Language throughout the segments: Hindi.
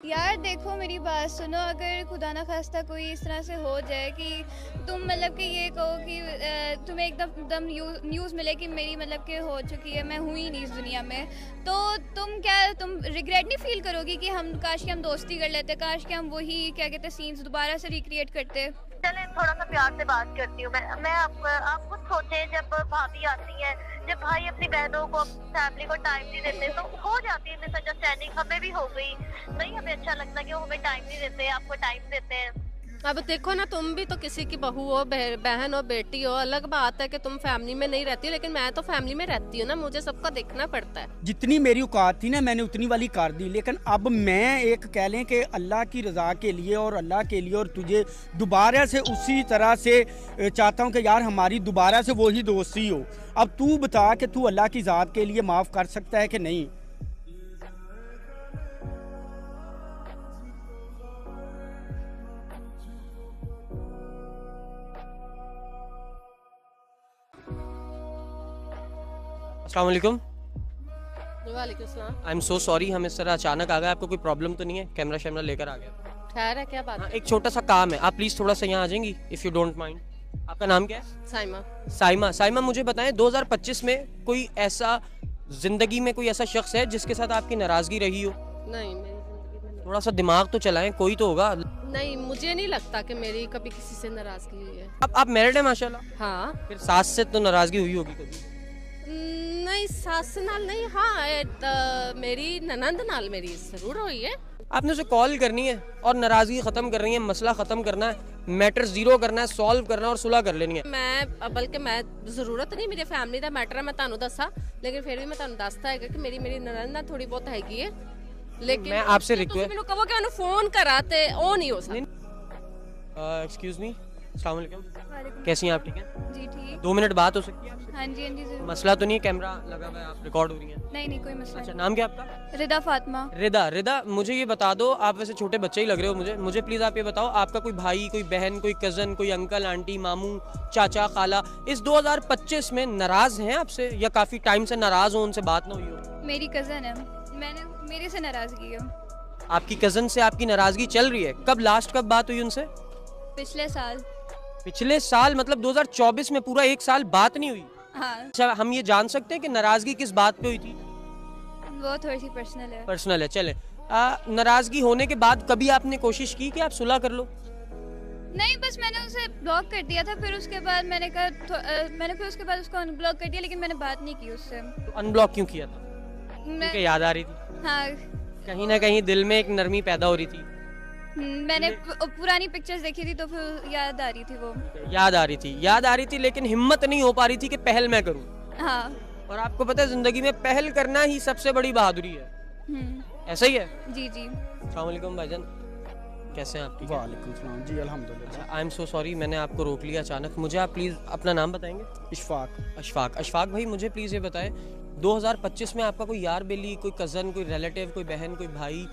यार देखो मेरी बात सुनो, अगर खुदा ना खास्ता कोई इस तरह से हो जाए कि तुम मतलब कि ये कहो कि तुम्हें एकदम दम न्यूज़ मिले कि मेरी मतलब कि हो चुकी है, मैं हूँ ही नहीं इस दुनिया में, तो तुम रिग्रेट नहीं फील करोगी कि हम काश कि हम दोस्ती कर लेते, काश कि हम वही क्या कहते हैं सीन्स दोबारा से रिक्रिएट करते। चले थोड़ा सा प्यार से बात करती हूँ मैं आप खुद सोचे, जब भाभी आती है, जब भाई अपनी बहनों को, फैमिली को टाइम नहीं देते तो हो जाती है मिसअंडरस्टैंडिंग। हमें भी हो गई, नहीं हमें अच्छा लगता कि वो हमें टाइम नहीं देते, आपको टाइम देते हैं। अब देखो ना, तुम भी तो किसी की बहू हो, बहन हो, बेटी हो। अलग बात है कि तुम फैमिली में नहीं रहती हो, लेकिन मैं तो फैमिली में रहती हूँ ना, मुझे सबका देखना पड़ता है। जितनी मेरी औकात थी ना मैंने उतनी वाली कर दी, लेकिन अब मैं एक कह लें कि अल्लाह की रज़ा के लिए और अल्लाह के लिए और तुझे दोबारा से उसी तरह से चाहता हूँ कि यार हमारी दोबारा से वही दोस्ती हो। अब तू बता कि तू अल्लाह की ज़ात के लिए माफ़ कर सकता है कि नहीं। अस्सलाम वालेकुम। वालेकुम सलाम। आई एम सो सॉरी, हम इस तरह अचानक आ गए। आपको कोई प्रॉब्लम तो नहीं है? कैमरा शैमरा लेकर आ गया। खैर है, क्या बात हाँ, है? एक छोटा सा काम है, आप प्लीज़ थोड़ा सा यहाँ आ जाएंगी इफ़ यू डोंट माइंड। आपका नाम क्या है? साइमा। साइमा। साइमा, मुझे बताएं 2025 में कोई ऐसा ज़िंदगी में कोई ऐसा शख्स है जिसके साथ आपकी नाराज़गी रही हो? नहीं, मेरी जिंदगी में नहीं। थोड़ा सा दिमाग तो चलाएं, कोई तो होगा। नहीं, मुझे नहीं लगता कि मेरी कभी किसी से नाराजगी हुई है। आप मैरिड है माशाल्लाह? हाँ। फिर सास से तो नाराज़गी हुई होगी कभी? नहीं, सास नाल नहीं। हाँ, मेरी ननंद नाल मेरी जरूर हुई है। आपने उसे कॉल करनी है और नाराज़गी ख़त्म करनी है, मसला ख़त्म करना है, मैटर ज़ीरो करना है, सॉल्व करना है और सुलह कर लेनी है। बल्कि मैं जरूरत नहीं, मेरी फैमिली का मैटर है, मैं ਤੁਹਾਨੂੰ दसा, लेकिन फिर भी मैं ਤੁਹਾਨੂੰ ਦੱਸਦਾ है कि मेरी ननंद ना थोड़ी बहुत हैगी है, लेकिन मैं आपसे रिक्वेस्ट, ਮੈਨੂੰ ਕਹੋ ਕਿ ਉਹਨੂੰ ਫੋਨ ਕਰਾ ਤੇ ਉਹ नहीं हो सकता। एक्सक्यूज मी, अस्सलाम वालेकुम, कैसी हैं आप? ठीक हैं जी ठीक। 2 मिनट बात हो सकती है आपसे? हाँ जी जरूर। मसला तो नहीं है? कैमरा लगा हुआ है, आप रिकॉर्ड हो रही हैं? नहीं कोई मसला अच्छा, नहीं। नाम क्या आपका? रिदा फातिमा। रिदा, मुझे ये बता दो, आप वैसे छोटे बच्चे ही लग रहे हो मुझे प्लीज़ आप ये बताओ, आपका कोई भाई, कोई बहन, कोई कज़न, कोई अंकल, आंटी, मामू, चाचा, खाला इस 2025 में नाराज़ हैं आपसे, या काफ़ी टाइम से नाराज़ हो, उनसे बात ना हुई हो? मेरी कज़न है, मैंने मेरे से नाराज़गी है। आपकी कज़न से आपकी नाराज़गी चल रही है? कब बात हुई उनसे? पिछले साल मतलब 2024 में पूरा 1 साल बात नहीं हुई? हाँ। अच्छा, हम ये जान सकते हैं कि नाराज़गी किस बात पे हुई थी? वो थोड़ी सी पर्सनल है। चले, नाराज़गी होने के बाद कभी आपने कोशिश की कि आप सुलह कर लो? नहीं, बस मैंने उसे ब्लॉक कर दिया था, फिर उसके बाद मैंने फिर उसके बाद उसको अनब्लॉक कर दिया, लेकिन मैंने बात नहीं की उससे। तो अनब्लॉक क्यों किया था? क्योंकि याद आ रही थी? हाँ, कहीं ना कहीं दिल में एक नरमी पैदा हो रही थी। मैंने पुरानी पिक्चर्स देखी थी तो फिर याद आ रही थी वो। याद आ रही थी, लेकिन हिम्मत नहीं हो पा रही थी कि पहल मैं करूं। हाँ। और आपको पता है जिंदगी में पहल करना ही सबसे बड़ी बहादुरी है। ऐसा ही है? जी। अस्सलाम वालेकुम भाईजान, कैसे हैं आप? ठीक है? वालेकुम सलाम जी, अल्हम्दुलिल्लाह। आई एम सो सॉरी, मैंने आपको रोक लिया अचानक। मुझे आप प्लीज़ अपना नाम बताएंगे? अशफाक भाई, मुझे प्लीज़ ये बताएं 2025 में आपका कोई यार बेली, कोई कज़न, कोई रिलेटिव, कोई बहन, कोई भाई,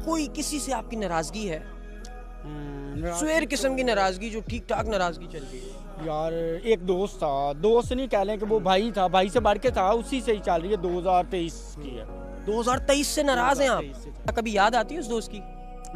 कोई किसी से आपकी नाराज़गी है? स्वेर किस्म की नाराज़गी, जो ठीक ठाक नाराज़गी चल रही है? यार एक दोस्त था, दोस्त नहीं कह लें कि वो भाई था, भाई से बढ़ के था, उसी से ही चल रही है। 2023 की है। 2023 से नाराज़ हैं आप? कभी याद आती है उस दोस्त की?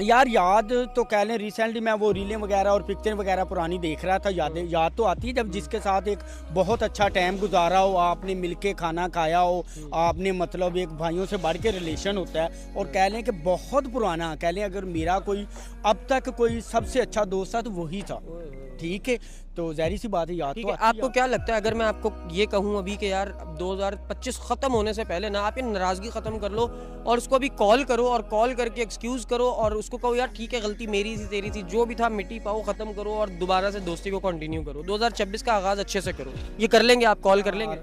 यार याद तो कह लें, रिसेंटली मैं वो रीलें वगैरह और पिक्चर वगैरह पुरानी देख रहा था, याद तो आती है जब जिसके साथ एक बहुत अच्छा टाइम गुजारा हो, आपने मिलके खाना खाया हो, आपने मतलब एक भाइयों से बढ़ के रिलेशन होता है। और कह लें कि बहुत पुराना, कह लें अगर मेरा कोई अब तक कोई सबसे अच्छा दोस्त था तो वही था। ठीक है, तो ज़ाहिर सी बात है याद तो। आपको क्या लगता है, अगर मैं आपको ये कहूँ अभी कि यार 2025 ख़त्म होने से पहले ना आप ये नाराज़गी ख़त्म कर लो और उसको अभी कॉल करो और कॉल करके एक्सक्यूज़ करो और उसको कहो यार ठीक है, गलती मेरी थी, तेरी थी, जो भी था मिट्टी पाओ, ख़त्म करो और दोबारा से दोस्ती को कंटिन्यू करो। 2026 का आगाज़ अच्छे से करो। ये कर लेंगे आप? कॉल कर लेंगे?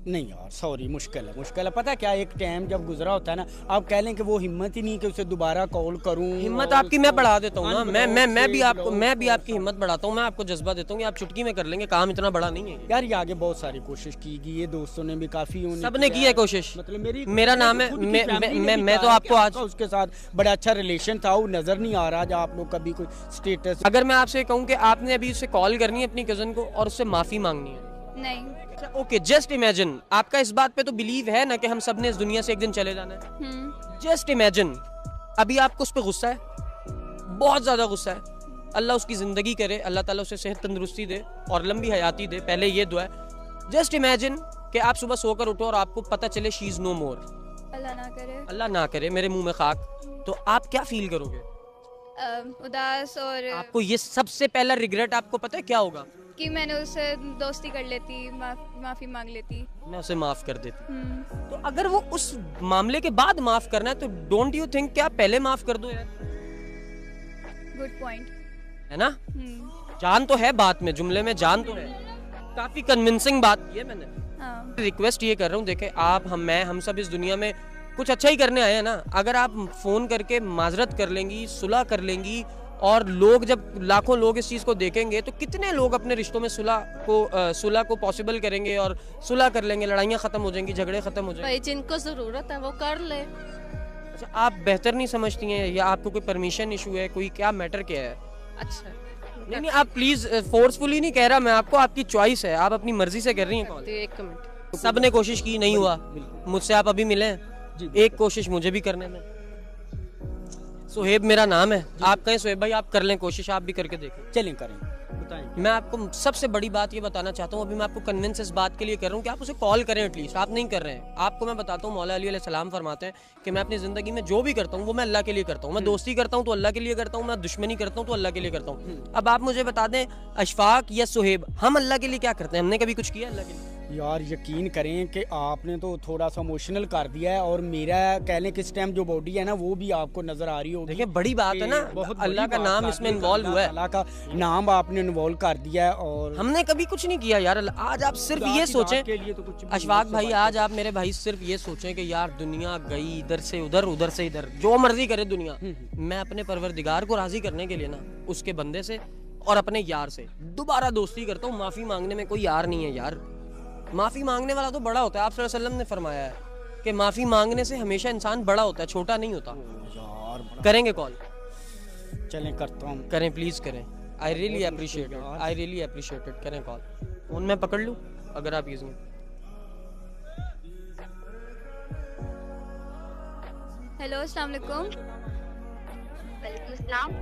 नहीं यार सॉरी, मुश्किल है। पता क्या, एक टाइम जब गुजरा होता है ना, आप कह लें कि वो हिम्मत ही नहीं कि उसे दोबारा कॉल करूं। हिम्मत आपकी मैं बढ़ा देता हूँ ना, मैं भी आपकी हिम्मत बढ़ाता हूँ, मैं आपको जज्बा देता हूँ कि आप चुटकी में कर लेंगे, काम इतना बड़ा नहीं है यार। ये आगे बहुत सारी कोशिश की गई है, दोस्तों ने भी काफी, सबने की है कोशिश। मतलब मेरा नाम है, मैं तो आपको आज उसके साथ बड़ा अच्छा रिलेशन था, वो नजर नहीं आ रहा। आप लोग कभी कोई स्टेटस, अगर मैं आपसे कहूँ कि आपने अभी उससे कॉल करनी है अपनी कजन को और उससे माफी मांगनी है? नहीं। ओके, जस्ट इमेजिन, आपका इस बात पे तो बिलीव है ना कि हम सब ने इस दुनिया से एक दिन चले जाना है? जस्ट इमेजिन अभी आपको उस पर गुस्सा है, बहुत ज़्यादा गुस्सा है, अल्लाह उसकी ज़िंदगी करे, अल्लाह ताला उसे सेहत तंदुरुस्ती दे और लंबी हयाती दे, पहले ये दुआ है। जस्ट इमेजिन कि आप सुबह सोकर उठो और आपको पता चले शी इज़ नो मोर, अल्लाह ना करे। अल्लाह ना करे, मेरे मुंह में खाक, तो आप क्या फील करोगे? उदास और आपको ये सबसे पहला रिग्रेट आपको पता है क्या होगा? कि मैंने उससे दोस्ती कर लेती, माफ़ी मांग लेती। मैं उसे माफ़ कर देती। हम्म। तो अगर वो उस मामले के बाद माफ़ करना है तो डोंट यू थिंक कि आप पहले माफ़ कर दो यार, गुड पॉइंट। है ना? जान तो है बात में, जुमले में जान तो है, काफी कन्विंसिंग बात की है मैंने। हाँ। रिक्वेस्ट ये कर रहा हूँ, देखे आप, हम सब इस दुनिया में कुछ अच्छा ही करने आए हैं ना। अगर आप फोन करके माजरत कर लेंगी, सुलह कर लेंगी, और लोग जब लाखों लोग इस चीज़ को देखेंगे तो कितने लोग अपने रिश्तों में सुलह को पॉसिबल करेंगे और सुलह कर लेंगे, लड़ाइयाँ खत्म हो जाएंगी, झगड़े खत्म हो जाएंगे। भाई जिनको जरूरत है वो कर ले। अच्छा, आप बेहतर नहीं समझती हैं या आपको कोई परमिशन इशू है, कोई क्या मैटर क्या है? अच्छा नहीं, आप प्लीज, फोर्सफुली नहीं कह रहा मैं आपको, आपकी चॉइस है, आप अपनी मर्जी से कर रही हैं कॉल। एक मिनट, सब ने कोशिश की, नहीं हुआ, मुझसे आप अभी मिले, एक कोशिश मुझे भी करने में। सुहेब मेरा नाम है, आप कहें सुहेब भाई आप कर लें कोशिश, आप भी करके देखें। चलें, करें, बताएं। मैं आपको सबसे बड़ी बात ये बताना चाहता हूँ, अभी मैं आपको कन्विंस इस बात के लिए कर रहा हूँ कि आप उसे कॉल करें एटलीस्ट, आप नहीं कर रहे हैं। आपको मैं बताता हूँ, मौला अली अलैहिस्सलाम फरमाते हैं कि मैं अपनी ज़िंदगी में जो भी करता हूँ वो मैं अल्लाह के लिए करता हूँ। मैं दोस्ती करता हूँ तो अल्लाह के लिए करता हूँ, मैं दुश्मनी करता हूँ तो अल्लाह के लिए करता हूँ। अब आप मुझे बता दें, अशफाक या सुहेब, हम अल्लाह के लिए क्या करते हैं? हमने कभी कुछ किया अल्लाह के लिए? यार यकीन करें कि आपने तो थोड़ा सा इमोशनल कर दिया है, और मेरा कह लें कि इस टाइम जो बॉडी है ना वो भी आपको नजर आ रही होगी। देखिए बड़ी बात है ना, बहुत अल्लाह का नाम इसमें इन्वॉल्व हुआ है, अल्लाह का नाम आपने इन्वॉल्व कर दिया है, और हमने कभी कुछ नहीं किया यार। आज आप सिर्फ ये सोचें, के लिए तो कुछ भी अशफाक नहीं, भाई आज आप मेरे भाई सिर्फ ये सोचें कि यार दुनिया गई इधर से उधर, उधर से इधर, जो मर्जी करे दुनिया, मैं अपने परवरदिगार को राजी करने के लिए ना उसके बंदे से और अपने यार से दोबारा दोस्ती करता हूँ। माफी मांगने में कोई यार नहीं है यार, माफी मांगने वाला तो बड़ा होता है। आप सल्लल्लाहु अलैहि वसल्लम ने फरमाया है कि माफी मांगने से हमेशा इंसान बड़ा होता है, छोटा नहीं होता। यार करेंगे कॉल? चलें, करता हूँ। करें, प्लीज करें, I really appreciate it, I really appreciate it. करें कॉल, फोन में पकड़ लूँ अगर आप यूज में। हेलो, अस्सलाम वालेकुम। वालेकुम अस्सलाम।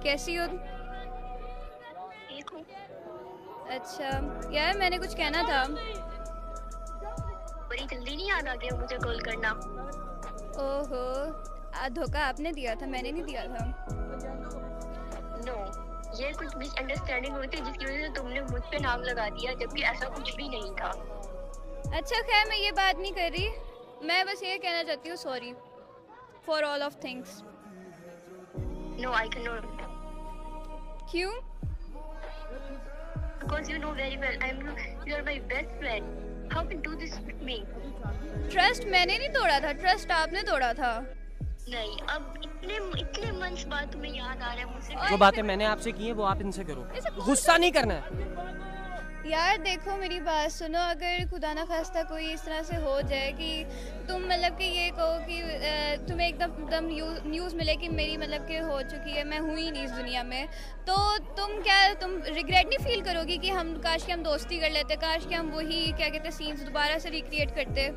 कैसी हो? ठीक हूँ। अच्छा यार, मैंने कुछ कहना था। बड़ी जल्दी नहीं याद आ गया मुझे कॉल करना। ओहो, धोखा आपने दिया था, मैंने नहीं दिया था। नो, ये कुछ मिसअंडरस्टैंडिंग हुई थी जिसकी वजह से तुमने मुझ पे नाम लगा दिया, जबकि ऐसा कुछ भी नहीं था। अच्छा खैर, मैं ये बात नहीं कर रही, मैं बस ये कहना चाहती हूँ sorry for all of things. No, I can not. क्यों? Because you know very well, you are my best friend. How can do this with me? Trust मैंने नहीं तोड़ा था, ट्रस्ट आपने तोड़ा था। नहीं, अब इतने मंथ्स बाद तुम्हें याद आ रहा है मुझसे। जो बातें मैंने आपसे की है वो आप इनसे करो, गुस्सा नहीं करना है। यार देखो मेरी बात सुनो, अगर खुदा ना खास्ता कोई इस तरह से हो जाए कि तुम मतलब कि ये कहो कि तुम्हें एकदम न्यूज़ मिले कि मेरी मतलब कि हो चुकी है, मैं हुई नहीं इस दुनिया में, तो तुम रिग्रेट नहीं फील करोगी कि काश कि हम दोस्ती कर लेते, काश कि हम वही क्या कहते हैं सीन्स दोबारा से रिक्रिएट करते?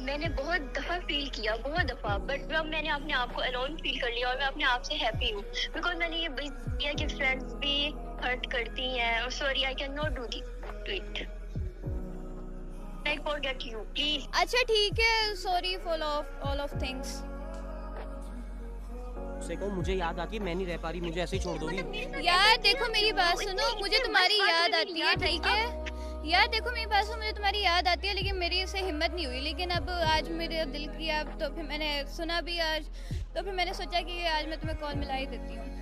मैंने बहुत दफ़ा फील किया, बहुत दफ़ा, बट अब मैंने अपने आप को अलोन फील कर लिया और मैं अपने आप से हैप्पी हूँ, बिकॉज मैंने ये किया कि फ्रेंड्स भी हर्ट करती हैं, और sorry I can not do it, I forget you please. अच्छा ठीक है, sorry for all of things. उसे कहो मुझे याद आती है, मैं नहीं रह पा रही, मुझे ऐसे ही छोड़ दोगी? यार देखो मेरी बात सुनो, मुझे तुम्हारी याद आती है, ठीक है यार, देखो मेरी बात सुनो, मुझे तुम्हारी याद आती है, लेकिन मेरी से हिम्मत नहीं हुई, लेकिन अब आज मेरे दिल किया, तो फिर मैंने सुना भी आज, तो फिर मैंने सोचा कि आज मैं तुम्हें कॉल मिला ही देती हूँ।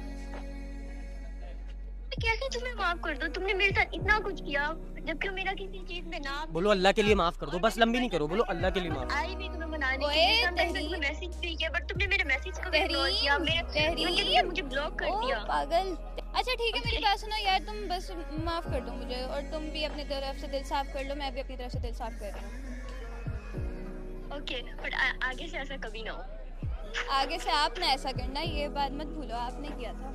कैसे तुम्हें माफ कर दो, तुमने मेरे साथ इतना कुछ किया, जबकि मेरा किसी चीज में ना। बोलो अल्लाह के लिए माफ कर दो, बस लंबी नहीं करो, बोलो अल्लाह के लिए माफ। आई भी तुम्हें मनाने के लिए, मैंने मैसेज भी किया, बट तुमने मेरे मैसेज को इग्नोर किया, मेरे मुझे ब्लॉक कर दिया। पागल। अच्छा ठीक है, मेरी बात सुनो यार, तुम बस माफ कर दो मुझे, और तुम भी अपनी तरफ से दिल साफ कर लो, मैं भी अपनी तरफ से दिल साफ कर रही हूँ। ओके, बट आगे से ऐसा कभी ना हो। आगे से आप ना ऐसा करना, ये बात मत भूलो, आपने किया था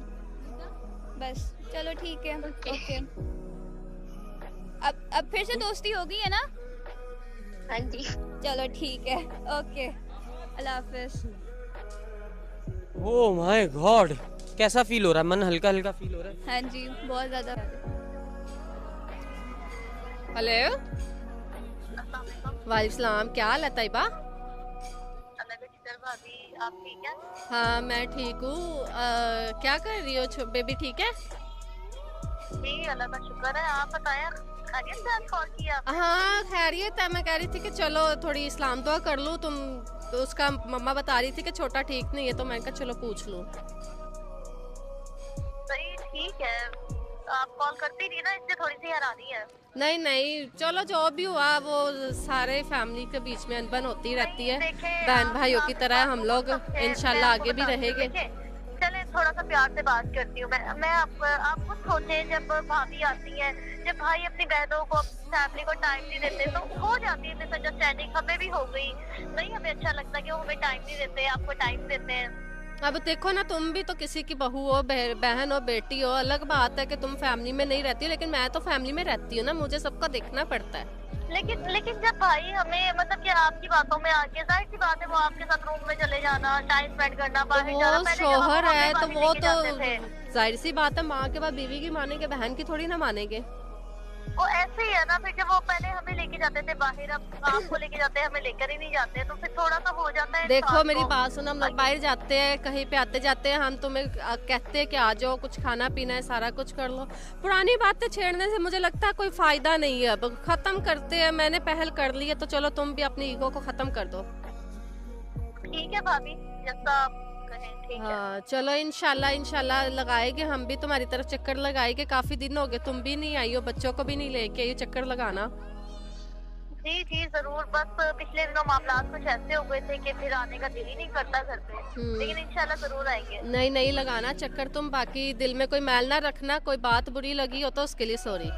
बस। चलो ठीक है, ओके। अब फिर से दोस्ती हो गई है ना? हाँ जी। चलो ठीक है, okay. Allah Hafiz. Oh my God, कैसा फील हो रहा है? मन हल्का हल्का फील हो रहा है? हाँ जी, बहुत ज़्यादा। हेलो, वालेकुम सलाम, क्या हाल है तैयबा? भाभी आप ठीक है? हाँ मैं ठीक हूँ। क्या कर रही हो? बेबी ठीक है? जी अल्लाह का शुक्र है। आप बताएं, खैरियत से कॉल किया? हाँ खैरियत है। मैं कह रही थी कि चलो थोड़ी इस्लाम दुआ कर लूँ। तुम तो उसका मम्मा बता रही थी कि छोटा ठीक नहीं है, तो मैंने कहा चलो पूछ लूँ। सही, ठीक है। आप कॉल करती नहीं ना, इससे थोड़ी सी हैरानी है। नहीं नहीं, चलो जो भी हुआ वो सारे फैमिली के बीच में अनबन होती रहती है, बहन भाइयों की तरह हम लोग इंशाल्लाह आगे भी रहेंगे। चले थोड़ा सा प्यार से बात करती हूँ मैं आप खुद सोचे, जब भाभी आती है, जब भाई अपनी बहनों को, फैमिली को टाइम नहीं देते तो हो जाती है मिसअंडरस्टैंडिंग। हमें भी हो गई, नहीं हमें अच्छा लगता कि वो हमें टाइम नहीं देते, आपको टाइम देते हैं। अब देखो ना, तुम भी तो किसी की बहू हो, बहन हो, बेटी हो। अलग बात है कि तुम फैमिली में नहीं रहती हो, लेकिन मैं तो फैमिली में रहती हूँ ना, मुझे सबका देखना पड़ता है। लेकिन जब भाई हमें मतलब कि आपकी बातों में आके, जाहिर सी बात है वो आपके साथ रूम में चले जाना, टाइम स्पेंड करना, बाहर जाना, वो शोहर है तो वो तो जाहिर सी बात है, माँ के बाद बीवी की मानेंगे, बहन की थोड़ी ना मानेंगे। वो ऐसे ही है ना, फिर जब वो पहले हमें लेके जाते थे बाहर, अब आपको लेके जाते हैं, हमें लेकर ही नहीं जाते, तो फिर थोड़ा सा हो जाता है। देखो मेरी बात सुनो, हम लोग बाहर जाते हैं, कहीं पे आते जाते हैं, हम तुम्हें कहते हैं कि आ जाओ, कुछ खाना पीना है, सारा कुछ कर लो। पुरानी बातें छेड़ने से मुझे लगता है कोई फायदा नहीं है। अब खत्म करते हैं, मैंने पहल कर ली है, तो चलो तुम भी अपनी ईगो को खत्म कर दो। ठीक है भाभी, जैसा आप कहें, ठीक है। हाँ चलो, इंशाल्लाह लगाएंगे, हम भी तुम्हारी तरफ चक्कर लगाएंगे। काफी दिन हो गए, तुम भी नहीं आई हो, बच्चों को भी नहीं लेके आई हो, चक्कर लगाना। जी जी जरूर। बस पिछले दिनों मामला कुछ ऐसे हो गए थे कि फिर आने का दिल ही नहीं करता घर पे, लेकिन इंशाल्लाह जरूर आएंगे। नहीं लगाना चक्कर तुम। बाकी दिल में कोई मैल ना रखना, कोई बात बुरी लगी हो तो उसके लिए सॉरी।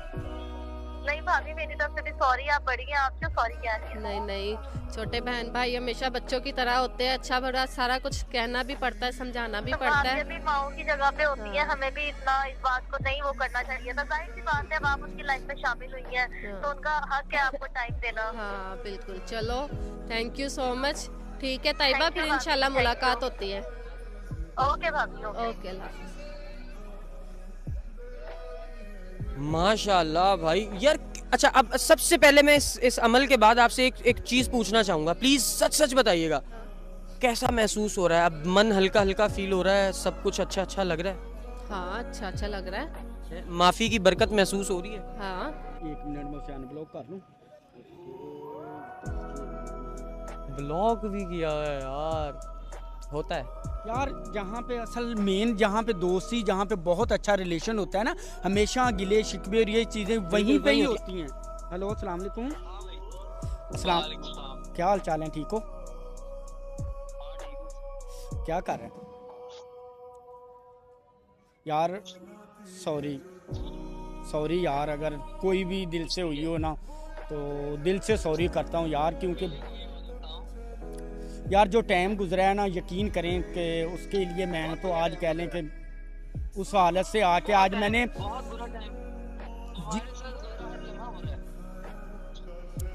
नहीं भाभी, मेरी तरफ से भी सॉरी। आप बड़ी हैं, आप क्यों सॉरी कह रही हैं? नहीं, छोटे बहन भाई हमेशा बच्चों की तरह होते हैं। अच्छा बुरा सारा कुछ कहना भी पड़ता है, समझाना भी पड़ता है। भी माओ की जगह पे होती है, हमें भी इतना इस बात को नहीं वो करना चाहिए था। जाहिर सी बात है, अब आप उसकी लाइफ में शामिल हुई हैं, तो उनका हक है आपको टाइम देना। हाँ बिल्कुल। चलो थैंक यू सो मच। ठीक है तैयबा, फिर इंशाल्लाह मुलाकात होती है। ओके भाभी, ओके, अल्लाह हाफिज। माशाल्लाह भाई यार। अच्छा, अब सबसे पहले मैं इस अमल के बाद आपसे एक चीज पूछना चाहूंगा। प्लीज सच बताइएगा, कैसा महसूस हो रहा है? अब मन हल्का हल्का फील हो रहा है, सब कुछ अच्छा लग रहा है? हाँ अच्छा लग रहा है। माफी की बरकत महसूस हो रही है? हाँ। 1 मिनट में उसे अनब्लॉक कर लूं। ब्लॉक भी किया है यार, होता है यार। जहाँ पे असल मेन, जहाँ पे दोस्ती, जहाँ पे बहुत अच्छा रिलेशन होता है ना, हमेशा गिले शिकवे और ये चीज़ें वहीं पे ही होती हैं। हेलो, अस्सलाम वालेकुम। अस्सलाम, क्या हाल चाल है? ठीक हो? क्या कर रहे हैं यार? सॉरी यार, अगर कोई भी दिल से हुई हो ना, तो दिल से सॉरी करता हूँ यार, क्योंकि यार जो टाइम गुजरा है ना, यकीन करें कि उसके लिए मैं तो आज कह लें कि उस हालत से आके आज मैंने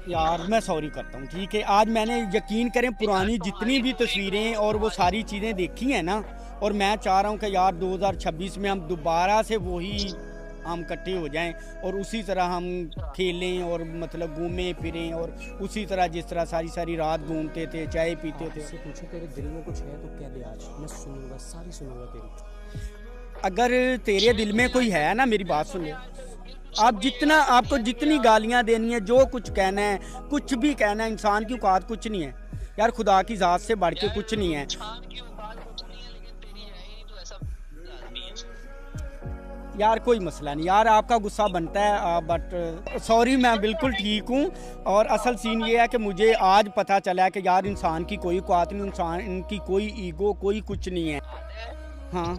यार मैं सॉरी करता हूँ, ठीक है। आज मैंने यकीन करें पुरानी जितनी भी तस्वीरें और वो सारी चीज़ें देखी हैं ना, और मैं चाह रहा हूँ कि यार 2026 में हम दोबारा से वही हम इकट्ठे हो जाएं और उसी तरह हम खेलें और मतलब घूमें फिरें, और उसी तरह जिस तरह सारी रात घूमते थे, चाय पीते थे। से पूछो तेरे दिल में कुछ है तो कह दे, आज मैं सुनूंगा, सारी सुनूंगा तेरी। अगर तेरे दिल में कोई है ना, मेरी बात सुन ले। आप जितना, आपको जितनी गालियां देनी है, जो कुछ कहना है, कुछ भी कहना है, इंसान की औकात कुछ नहीं है यार, खुदा की ज़ात से बढ़ के कुछ नहीं है यार। कोई मसला नहीं यार, आपका गुस्सा बनता है, बट सॉरी, मैं बिल्कुल ठीक हूँ। और असल सीन ये है कि मुझे आज पता चला है कि यार इंसान की कोई औकात नहीं, इंसान इनकी कोई ईगो, कोई कुछ नहीं है। हाँ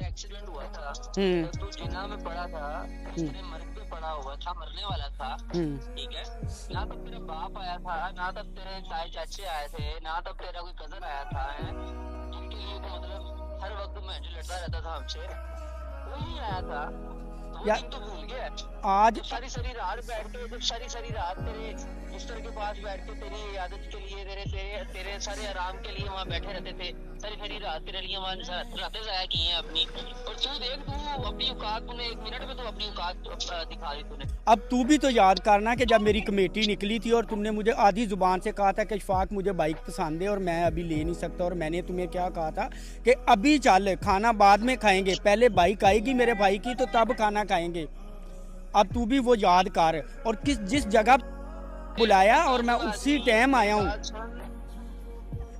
एक्सीडेंट हुआ था, तो तू जिना में पड़ा था, तेरे मर्ग पे पड़ा हुआ था, मरने वाला था, ठीक है। ना तब तेरा बाप आया था, ना तब तेरे ताए चाचे आए थे, ना तब तेरा कोई कजन आया था, जिनके लिए तो मतलब हर वक्त मैं जो लड़ता रहता था हमसे, कोई नहीं आया था। तो यार दिन तो भूल गया। आज सारी सारी रात बैठ के, जब सारी रात तेरे बिस्तर के पास बैठ के तेरी इयादत के लिए, तेरे सारे आराम के लिए वहाँ बैठे रहते थे, सारी रात तेरे लिए वहाँ रातें ज़ाया की हैं अपनी। और तू देख, तू अपनी औकात, तूने 1 मिनट में तो अपनी औकात दिखा दी तूने। अब तू भी तो याद करना कि जब मेरी कमेटी निकली थी और तुमने मुझे आधी जुबान से कहा था कि इशफाक मुझे बाइक पसंद है और मैं अभी ले नहीं सकता, और मैंने तुम्हें क्या कहा था कि अभी चल, खाना बाद में खाएंगे, पहले बाइक आएगी मेरे भाई की तो तब खाना खाएंगे। अब तू भी वो याद कर, और जिस जगह बुलाया और मैं उसी टाइम आया हूँ।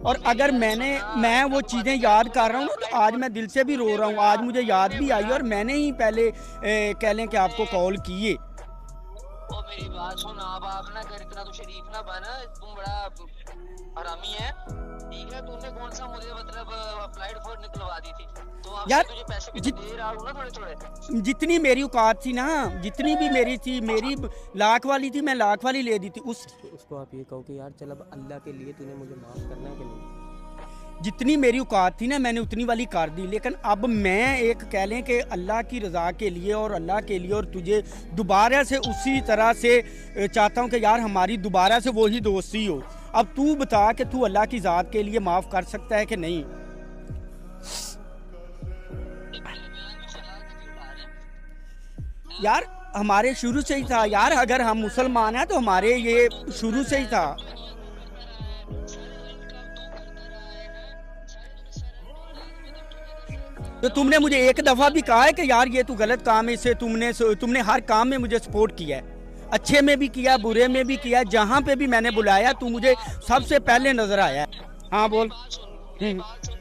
और अगर मैं वो चीज़ें याद कर रहा हूँ ना, तो आज मैं दिल से भी रो रहा हूँ। आज मुझे याद भी आई और मैंने ही पहले कह लें कि आपको कॉल किए। ओ मेरी बात सुन, आप ना कर, इतना तो शरीफ ना बना, तुम बड़ा हरामी है, ठीक है। तूने कौन सा मुझे मतलब अप्लाइड फॉर निकलवा दी थी, तो आप यार तुझे पैसे भी तो दे रहा हूँ ना थोड़े। जितनी मेरी औकात थी ना, जितनी भी मेरी थी, मेरी लाख वाली थी, मैं लाख वाली ले दी थी। उसको आप ये कहो कि यार चल अब अल्लाह के लिए तूने मुझे माफ़ करना है कि नहीं। जितनी मेरी औकात थी ना, मैंने उतनी वाली कर दी। लेकिन अब मैं एक कह लें कि अल्लाह की रज़ा के लिए और अल्लाह के लिए, और तुझे दोबारा से उसी तरह से चाहता हूँ कि यार हमारी दोबारा से वही दोस्ती हो। अब तू बता कि तू अल्लाह की ज़ात के लिए माफ़ कर सकता है कि नहीं। यार हमारे शुरू से ही था यार, अगर हम मुसलमान हैं तो हमारे ये शुरू से ही था। तो तुमने मुझे एक दफ़ा भी कहा है कि यार ये तू गलत काम है, इससे तुमने हर काम में मुझे सपोर्ट किया है, अच्छे में भी किया, बुरे में भी किया। जहाँ पे भी मैंने बुलाया तू मुझे सबसे पहले नजर आया। हाँ बोल। मेरी बात सुन,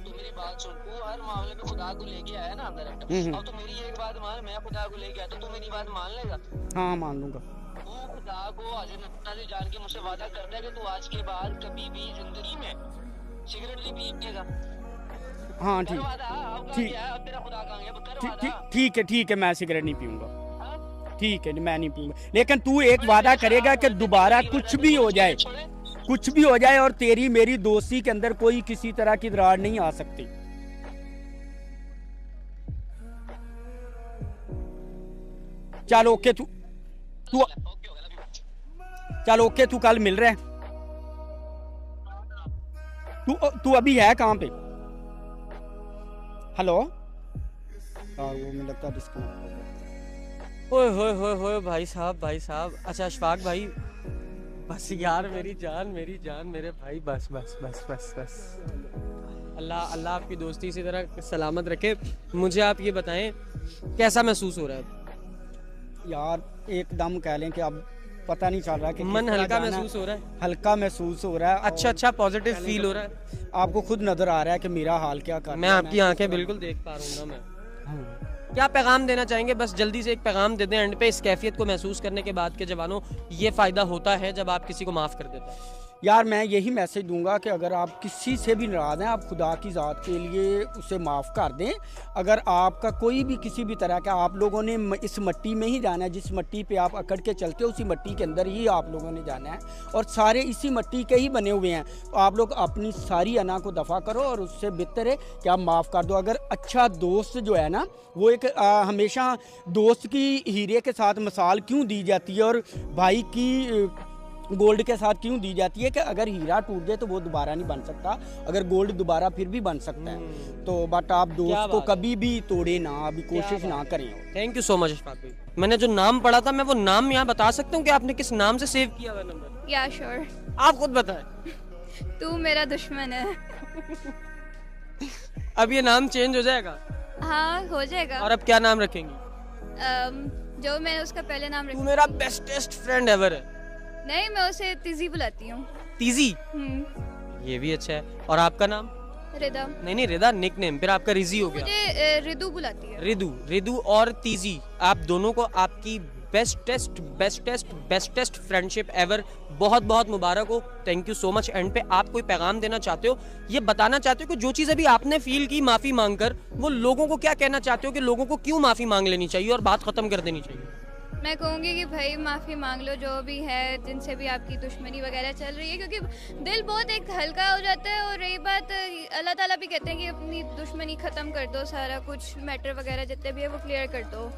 तू हर मामले में खुदा को लेके आया ना अंदर। अब तो मेरी एक बात मान, मैं खुदा को लेके आया तो तू मेरी बात मान लेगा? हाँ मान लूंगा। तू खुदा को आज से जान के मुझसे वादा करता है कि तू आज के बाद कभी भी जिंदगी में सिगरेट नहीं पीएगा? हाँ ठीक ठीक है, मैं सिगरेट नहीं पीऊंगा। ठीक है, मैं नहीं पीऊंगा। लेकिन तू एक वादा करेगा कि दोबारा कुछ भी हो जाए और तेरी मेरी दोस्ती के अंदर कोई किसी तरह की दरार नहीं आ सकती। चल ओके, तू कल मिल रहा है? तू अभी है कहाँ पे? हेलो। वो मुझे लगता डिस्कनेक्ट। ओए भाई साहब। अच्छा अशफाक भाई, बस यार मेरी जान मेरे भाई, बस। अल्लाह आपकी दोस्ती इसी तरह सलामत रखे। मुझे आप ये बताएं कैसा महसूस हो रहा है? यार एकदम कह लें कि अब पता नहीं चल रहा कि मन हल्का महसूस हो रहा है। हल्का महसूस हो रहा है। अच्छा पॉजिटिव फील हो रहा है। आपको खुद नजर आ रहा है कि मेरा हाल क्या कर रहा है। मैं आपकी आंखें बिल्कुल देख पा रहा हूँ ना। मैं क्या पैगाम देना चाहेंगे? बस जल्दी से एक पैगाम दे दें एंड पे, इस कैफियत को महसूस करने के बाद के जवानों, ये फ़ायदा होता है जब आप किसी को माफ़ कर देते हैं। यार मैं यही मैसेज दूंगा कि अगर आप किसी से भी नाराज़ हैं, आप खुदा की ज़ात के लिए उसे माफ़ कर दें। अगर आपका कोई भी किसी भी तरह का, आप लोगों ने इस मिट्टी में ही जाना है, जिस मिट्टी पे आप अकड़ के चलते हो उसी मिट्टी के अंदर ही आप लोगों ने जाना है, और सारे इसी मिट्टी के ही बने हुए हैं। तो आप लोग अपनी सारी अना को दफ़ा करो और उससे बेहतर है कि आप माफ़ कर दो। अगर अच्छा दोस्त जो है ना, वो एक हमेशा दोस्त की हीरे के साथ मिसाल क्यों दी जाती है और भाई की गोल्ड के साथ क्यों दी जाती है कि अगर हीरा टूट जाए तो वो दोबारा नहीं बन सकता, अगर गोल्ड दोबारा फिर भी बन सकता है। तो बट आप दोस्त को कभी भी तोड़े ना, अभी कोशिश ना करें। Thank you so much Ashfaq भाई। मैंने जो नाम पढ़ा था, मैं वो नाम यहाँ बता सकता हूँ कि आपने किस नाम से सेव किया हुआ नंबर? या श्योर, आप खुद बताएं। तू मेरा दुश्मन है। अब ये नाम चेंज हो जाएगा? हाँ हो जाएगा। और अब क्या नाम रखेंगी? जो मैंने उसका पहले नाम तू मेरा बेस्टेस्ट फ्रेंड एवर है। नहीं, मैं उसे तीजी बुलाती हूँ। तीजी? ये भी अच्छा है। और आपका नाम? रिदा। नहीं रिदा निक नेम, फिर आपका रिजी हो गया। मुझे रिदू बुलाती है। रिदू और तीजी, आप दोनों को आपकी बेस्टेस्ट फ्रेंडशिप एवर बहुत बहुत मुबारक हो। Thank you so much. And पे आप कोई पैगाम देना चाहते हो, ये बताना चाहते हो कि जो चीज़ अभी आपने फील की माफ़ी मांगकर, वो लोगों को क्या कहना चाहते हो कि लोगों को क्यों माफ़ी मांग लेनी चाहिए और बात ख़त्म कर देनी चाहिए? मैं कहूँगी कि भाई माफ़ी मांग लो जो भी है, जिनसे भी आपकी दुश्मनी वगैरह चल रही है, क्योंकि दिल बहुत एक हल्का हो जाता है। और रही बात, अल्लाह ताला भी कहते हैं कि अपनी दुश्मनी ख़त्म कर दो, सारा कुछ मैटर वगैरह जितने भी है वो क्लियर कर दो।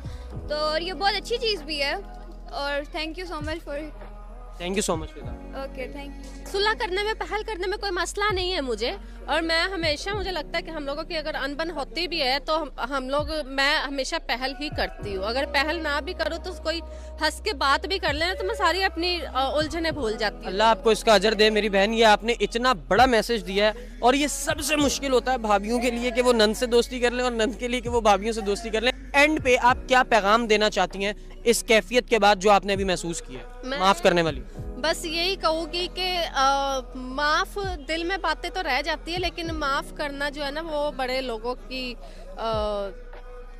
तो और ये बहुत अच्छी चीज़ भी है, और thank you so much for it. Thank you so much Fida. Okay, thank you. सुलह करने में, पहल करने में कोई मसला नहीं है मुझे। और मैं हमेशा, मुझे लगता है कि हम लोगों की अगर अनबन होती भी है तो मैं हमेशा पहल ही करती हूँ। अगर पहल ना भी करूँ तो कोई हंस के बात भी कर लेना तो मैं सारी अपनी उलझने भूल जाती हूँ। अल्लाह आपको इसका अजर दे मेरी बहन। ये आपने इतना बड़ा मैसेज दिया है, और ये सबसे मुश्किल होता है भाभीियों के लिए कि वो नंद से दोस्ती कर लें, और नंद के लिए कि वो भाभीियों से दोस्ती कर लें। एंड पे आप क्या पैगाम देना चाहती हैं इस कैफियत के बाद जो आपने अभी महसूस किया है माफ करने वाली? बस यही कहूँगी कि माफ, दिल में बातें तो रह जाती है, लेकिन माफ करना जो है ना वो बड़े लोगों की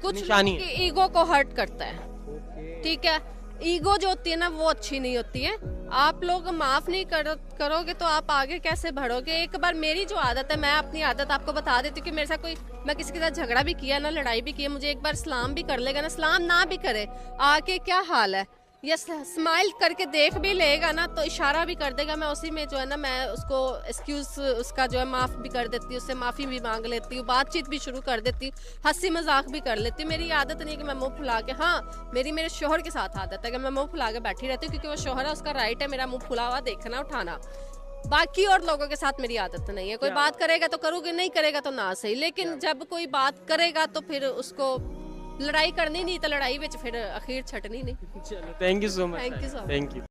कुछ निशानी लोगों की ईगो को हर्ट करता है। ठीक है, ईगो जो होती है ना वो अच्छी नहीं होती है। आप लोग माफ नहीं करोगे तो आप आगे कैसे बढ़ोगे? एक बार मेरी जो आदत है, मैं अपनी आदत आपको बता देती हूँ कि मेरे साथ मैं किसी के साथ झगड़ा भी किया ना, लड़ाई भी की है, मुझे एक बार सलाम भी कर लेगा ना, सलाम ना भी करे, आके क्या हाल है, या स्माइल करके देख भी लेगा ना तो इशारा भी कर देगा, मैं उसी में जो है ना मैं उसको एक्सक्यूज उसका जो है माफ़ भी कर देती हूँ, उससे माफ़ी भी मांग लेती हूँ, बातचीत भी शुरू कर देती हूँ, हंसी मजाक भी कर लेती हूँ। मेरी आदत नहीं है कि मैं मुंह फुला के, हाँ मेरे शोहर के साथ आदत है कि मैं मुंह फुला के बैठी रहती हूँ, क्योंकि वो शोहर है, उसका राइट है मेरा मुंह फुला हुआ देखना उठाना। बाकी और लोगों के साथ मेरी आदत नहीं है। कोई बात करेगा तो करूँगी, नहीं करेगा तो ना सही, लेकिन जब कोई बात करेगा तो फिर उसको लड़ाई करनी नहीं, तो लड़ाई विच फिर अखीर छटनी नहीं। Thank you so much. Thank you so much. Thank you.